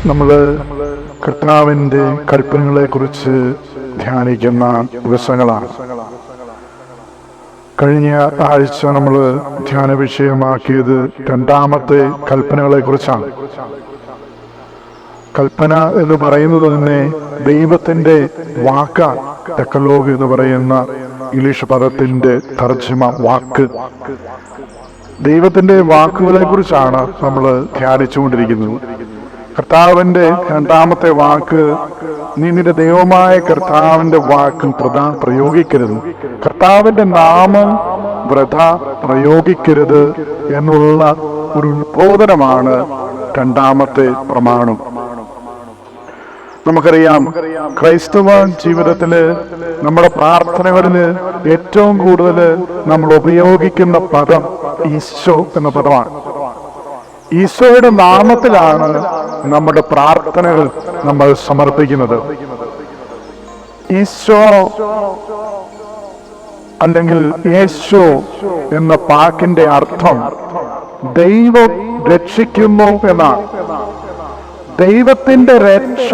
നമ്മൾ കർത്താവിൻ്റെ കൽപ്പനകളെ കുറിച്ച് ധ്യാനിക്കുന്ന ദിവസങ്ങളാണ്. കഴിഞ്ഞ ആഴ്ച നമ്മൾ ധ്യാന വിഷയമാക്കിയത് രണ്ടാമത്തെ കൽപ്പനകളെ കുറിച്ചാണ്. കൽപ്പന എന്ന് പറയുന്നത് തന്നെ ദൈവത്തിൻ്റെ വാക്കാണ്. ഡെക്കലോഗ് എന്ന് പറയുന്ന ഇംഗ്ലീഷ് പദത്തിൻ്റെ തർജ്ജിമ വാക്ക്. ദൈവത്തിൻ്റെ വാക്കുകളെ കുറിച്ചാണ് നമ്മൾ ധ്യാനിച്ചുകൊണ്ടിരിക്കുന്നത്. കർത്താവിൻ്റെ രണ്ടാമത്തെ വാക്ക്, നീ നിന്റെ ദൈവമായ കർത്താവിൻ്റെ വാക്ക് പ്രയോഗിക്കരുത്, കർത്താവിൻ്റെ നാമം വൃഥ പ്രയോഗിക്കരുത് എന്നുള്ള ഒരു ഉദ്ബോധനമാണ് രണ്ടാമത്തെ പ്രമാണം. നമുക്കറിയാം, ക്രൈസ്തവ ജീവിതത്തില് നമ്മുടെ പ്രാർത്ഥനകളില് ഏറ്റവും കൂടുതൽ നമ്മൾ ഉപയോഗിക്കുന്ന പദം ഈശോ എന്ന പദമാണ്. ഈശോയുടെ നാമത്തിലാണ് നമ്മുടെ പ്രാർത്ഥനകൾ നമ്മൾ സമർപ്പിക്കുന്നത്. ഈശോ അല്ലെങ്കിൽ യേശു എന്ന വാക്കിന്റെ അർത്ഥം ദൈവം രക്ഷിക്കുന്നു എന്നാണ്. ദൈവത്തിന്റെ രക്ഷ,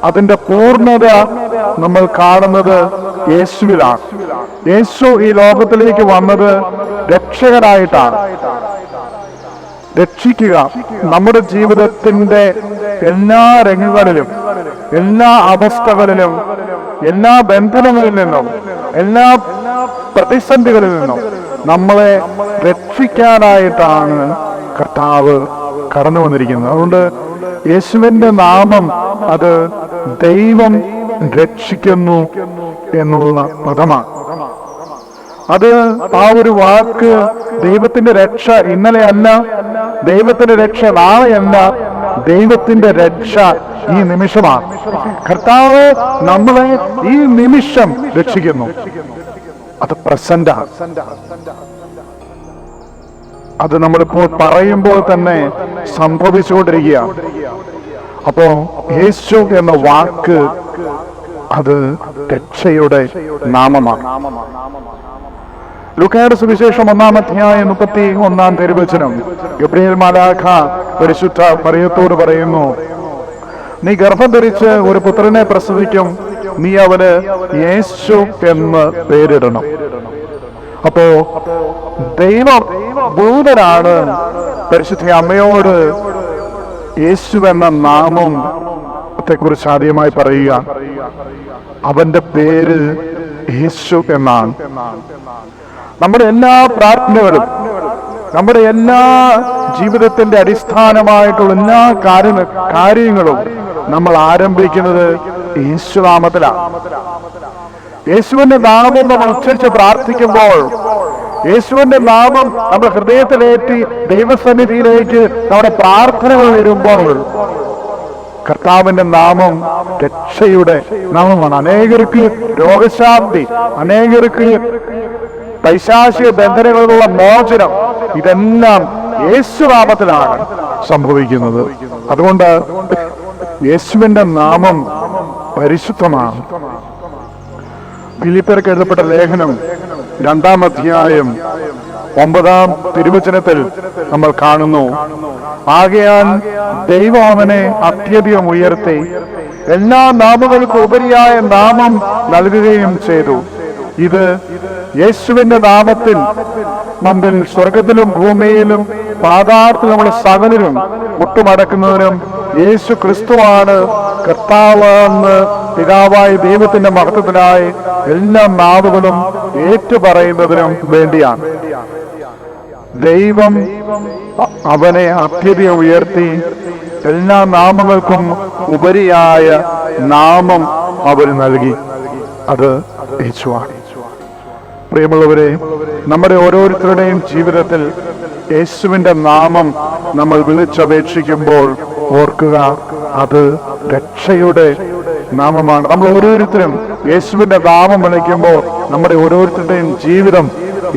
അതിന്റെ പൂർണ്ണത നമ്മൾ കാണുന്നത് യേശുവിലാണ്. യേശു ഈ ലോകത്തിലേക്ക് വന്നത് രക്ഷകനായിട്ടാണ്. രക്ഷിക്കുക, നമ്മുടെ ജീവിതത്തിന്റെ എല്ലാ രംഗങ്ങളിലും, എല്ലാ അവസ്ഥകളിലും, എല്ലാ ബന്ധനങ്ങളിൽ നിന്നും, എല്ലാ പ്രതിസന്ധികളിൽ നിന്നും നമ്മളെ രക്ഷിക്കാനായിട്ടാണ് കർത്താവ് കടന്നു വന്നിരിക്കുന്നത്. അതുകൊണ്ട് യേശുവിന്റെ നാമം അത് ദൈവം രക്ഷിക്കുന്നു എന്നുള്ള പദമാണ്. അത് ആ ഒരു വാക്ക് ദൈവത്തിന്റെ രക്ഷ ഇന്നലെ അല്ല, ദൈവത്തിന്റെ രക്ഷ നാളെയല്ല, ദൈവത്തിന്റെ രക്ഷ ഈ നിമിഷമാണ്. കർത്താവ് നമ്മളെ ഈ നിമിഷം രക്ഷിക്കുന്നു. അത് പ്രസന്റാണ്. അത് നമ്മളിപ്പോൾ പറയുമ്പോൾ തന്നെ സംഭവിച്ചുകൊണ്ടിരിക്കുക. അപ്പോ യേശു എന്ന വാക്ക് അത് രക്ഷയുടെ നാമമാണ്. ലൂക്കായുടെ സുവിശേഷം 1-ാം അധ്യായം 31-ാം തിരുവചനം, ഗബ്രിയേൽ മാലാഖ പരിശുദ്ധ മറിയത്തോട് പറയുന്നു, നീ ഗർഭം ധരിച്ച് ഒരു പുത്രനെ പ്രസവിക്കും, നീ അവന് യേശു എന്ന് പേരിടണം. അപ്പോ ദൈവദൂതനാണ് പരിശുദ്ധ അമ്മയോട് യേശു എന്ന നാമത്തെ കുറിച്ച് ആദ്യമായി പറയുക. അവന്റെ പേര് യേശു എന്നാണ്. നമ്മുടെ എല്ലാ പ്രാർത്ഥനകളും, നമ്മുടെ എല്ലാ ജീവിതത്തിന്റെ അടിസ്ഥാനമായിട്ടുള്ള എല്ലാ കാര്യങ്ങളും നമ്മൾ ആരംഭിക്കുന്നത് യേശുനാമത്തിലാണ്. യേശുവിന്റെ നാമം നമ്മൾ ഉച്ചരിച്ച് പ്രാർത്ഥിക്കുമ്പോൾ, യേശുവിന്റെ നാമം നമ്മുടെ ഹൃദയത്തിലേറ്റി ദൈവസന്നിധിയിലേക്ക് നമ്മുടെ പ്രാർത്ഥനകൾ വരുമ്പോൾ, കർത്താവിന്റെ നാമം രക്ഷയുടെ നാമമാണ്. അനേകർക്ക് രോഗശാന്തി, അനേകർക്ക് പൈശാചിക ബന്ധനങ്ങളിലുള്ള മോചനം, ഇതെല്ലാം യേശുനാമത്തിലാണ് സംഭവിക്കുന്നത്. അതുകൊണ്ട് യേശുവിന്റെ നാമം പരിശുദ്ധമാണ്. ഫിലിപ്പിയർക്ക് എഴുതപ്പെട്ട ലേഖനം 2-ാം അധ്യായം 9-ാം തിരുവചനത്തിൽ നമ്മൾ കാണുന്നു, ആകയാൽ ദൈവം അവനെ അത്യധികം ഉയർത്തി എല്ലാ നാമങ്ങൾക്കും ഉപരിയായ നാമം നൽകുകയും ചെയ്തു. ഇത് യേശുവിന്റെ നാമത്തിൽ മുമ്പിൽ സ്വർഗത്തിലും ഭൂമിയിലും പാതാളത്തിലുള്ള സകലരും മുട്ടുമടക്കുന്നതിനും യേശു ക്രിസ്തുവാണ് കർത്താവെന്ന് പിതാവായ ദൈവത്തിന്റെ മഹത്വത്തിനായി എല്ലാ നാവുകളും ഏറ്റുപറയുന്നതിനും വേണ്ടിയാണ്. ദൈവം അവനെ അത്യധികം ഉയർത്തി എല്ലാ നാമങ്ങൾക്കും ഉപരിയായ നാമം അവന് നൽകി. അത് യേശുവാണ്. പ്രിയമുള്ളവരെ, നമ്മുടെ ഓരോരുത്തരുടെയും ജീവിതത്തിൽ യേശുവിന്റെ നാമം നമ്മൾ വിളിച്ചപേക്ഷിക്കുമ്പോൾ ഓർക്കുക, അത് രക്ഷയുടെ നാമമാണ്. നമ്മൾ ഓരോരുത്തരും യേശുവിന്റെ നാമം വിളിക്കുമ്പോൾ നമ്മുടെ ഓരോരുത്തരുടെയും ജീവിതം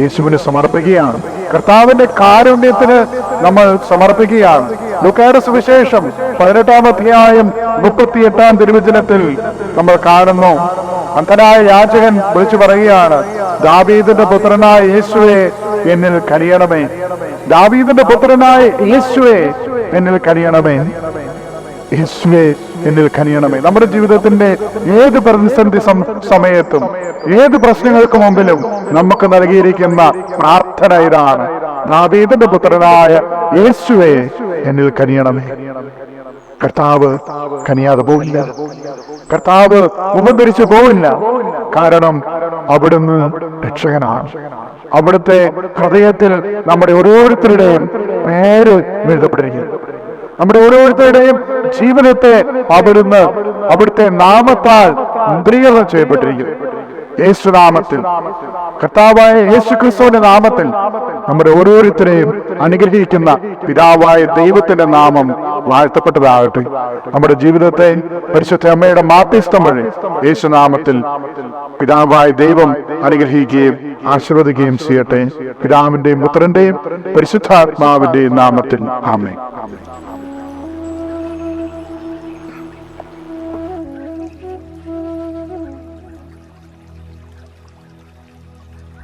യേശുവിന് സമർപ്പിക്കുകയാണ്. കർത്താവിന്റെ കാരുണ്യത്തിന് നമ്മൾ സമർപ്പിക്കുകയാണ്. ലൂക്കായുടെ സുവിശേഷം 18-ാം അധ്യായം 38-ാം തിരുവചനത്തിൽ നമ്മൾ കാണുന്നു, അന്ധനായ യാചകൻ വിളിച്ചു പറയുകയാണ്, ദാവീദിന്റെ പുത്രനായ യേശുവേ എന്നിൽ കനിയണമേ, ദാവീദിന്റെ പുത്രനായ യേശുവേ എന്നിൽ കനിയണമേ. യേശുവേ എന്നിൽ കനിയണമേ. നമ്മുടെ ജീവിതത്തിന്റെ ഏത് പ്രതിസന്ധി സമയത്തും ഏത് പ്രശ്നങ്ങൾക്ക് മുമ്പിലും നമുക്ക് നൽകിയിരിക്കുന്ന പ്രാർത്ഥന ഇതാണ്: ദാവീദിന്റെ പുത്രനായ യേശുവേ എന്നിൽ കനിയണമേ. കർത്താവ് കനിയാതെ പോവില്ല, കർത്താവ് ഉപദ്രവിച്ചു പോവില്ല. കാരണം അവിടുന്ന് രക്ഷകനാണ്. അവിടുത്തെ ഹൃദയത്തിൽ നമ്മുടെ ഓരോരുത്തരുടെയും പേര് എഴുതപ്പെട്ടിരിക്കുന്നു. നമ്മുടെ ഓരോരുത്തരുടെയും ജീവിതത്തെ അവിടുത്തെ നാമത്താൽ മുദ്രീകരണം ചെയ്യപ്പെട്ടിരിക്കുന്നു. യേശുനാമത്തിൽ, കർത്താവായ യേശു ക്രിസ്തുവിന്റെ നാമത്തിൽ നമ്മുടെ ഓരോരുത്തരെയും അനുഗ്രഹിക്കുന്ന പിതാവായ ദൈവത്തിന്റെ നാമം വാഴ്ത്തപ്പെട്ടതാകട്ടെ. നമ്മുടെ ജീവിതത്തെ പരിശുദ്ധ അമ്മയുടെ മാധ്യസ്ഥം വഴി യേശുനാമത്തിൽ പിതാവായ ദൈവം അനുഗ്രഹിക്കുകയും ആശീർവദിക്കുകയും ചെയ്യട്ടെ. പിതാവിന്റെയും പുത്രന്റെയും പരിശുദ്ധാത്മാവിന്റെയും നാമത്തിൽ ആമേൻ.